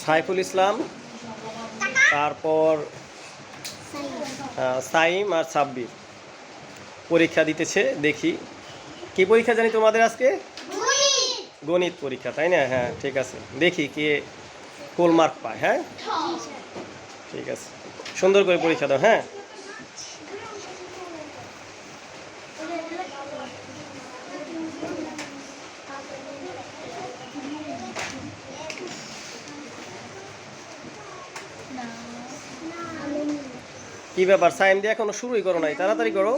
সাইফুল ইসলাম, তারপর সাইম আর সাব্বির পরীক্ষা দিতেছে। দেখি কি পরীক্ষা জানি তোমাদের আজকে? গণিত পরীক্ষা, তাই না? হ্যাঁ ঠিক আছে, দেখি কে ফুল মার্ক পায়। হ্যাঁ ঠিক আছে, সুন্দর করে পরীক্ষা দাও। হ্যাঁ কি ব্যাপার, সাইন দিয়ে এখনো শুরুই করো নাই? তাড়াতাড়ি করো।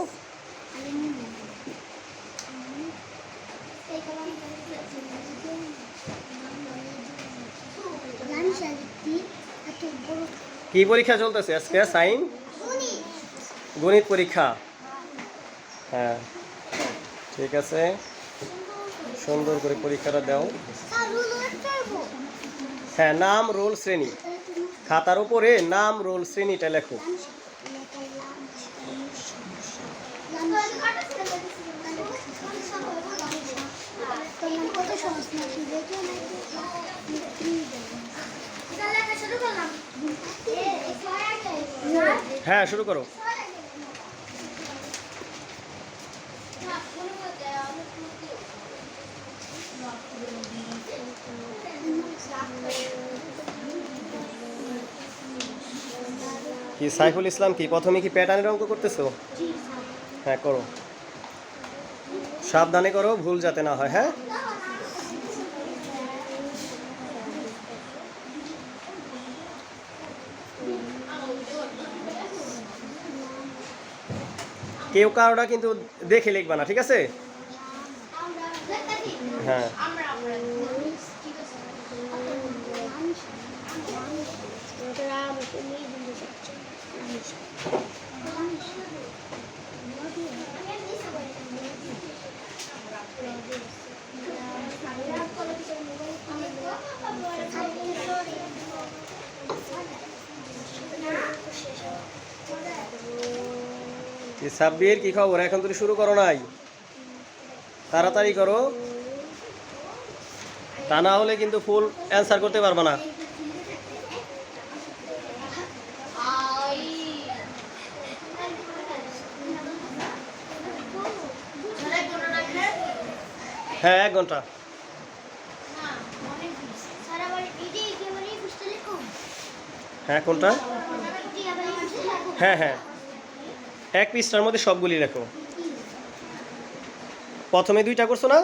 কি পরীক্ষা চলতেছে আজকে? সাইন গণিত পরীক্ষা। হ্যাঁ ঠিক আছে, সুন্দর করে পরীক্ষাটা দাও। হ্যাঁ, নাম, রোল, শ্রেণী। খাতার উপরে নাম, রোল, শ্রেণীটা লেখো। হ্যাঁ শুরু করো। কি সাইফুল ইসলাম, কি প্রথমে কি প্যাটার্নের অঙ্ক করতেছো? হ্যাঁ করো, সাবধানে করো, ভুল যাতে না হয়। হ্যাঁ কেউ কারোটা কিন্তু দেখে লিখবা না, ঠিক আছে? হ্যাঁ সাব্বির কি খবর? এখন তুমি শুরু করো নাই? তাড়াতাড়ি করো, তা না হলে কিন্তু ফুল অ্যান্সার করতে পারবে না। হ্যাঁ 1 ঘন্টা। হ্যাঁ কোনটা? হ্যাঁ হ্যাঁ, 1 পৃষ্ঠার মধ্যে সবগুলি লেখো। প্রথমে 2টা করছো না?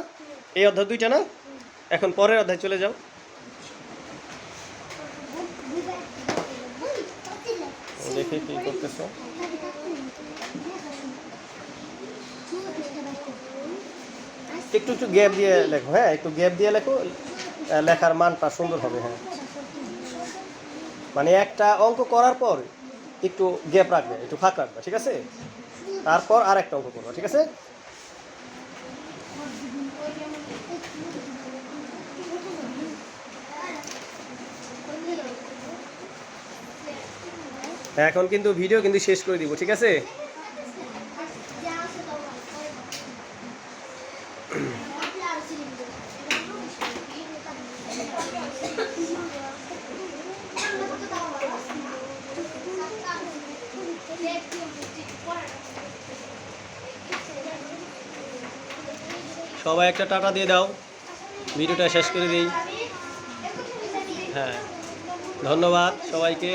এই অধ্যায় 2টা না? এখন পরের অধ্যায় চলে যাও। দেখে কি করতেছো। একটু একটু গ্যাপ দিয়ে লেখো। হ্যাঁ একটু গ্যাপ দিয়ে লেখো, লেখার মানটা সুন্দর হবে। হ্যাঁ মানে একটা অঙ্ক করার পর একটু গ্যাপ রাখবে, একটু ফাঁক রাখবে, ঠিক আছে? তারপর আর একটা অঙ্ক করবে, ঠিক আছে? এখন কিন্তু ভিডিও কিন্তু শেষ করে দিব, ঠিক আছে? সবাই একটা টাটা দিয়ে দাও, ভিডিওটা শেষ করে দিই। হ্যাঁ ধন্যবাদ সবাইকে।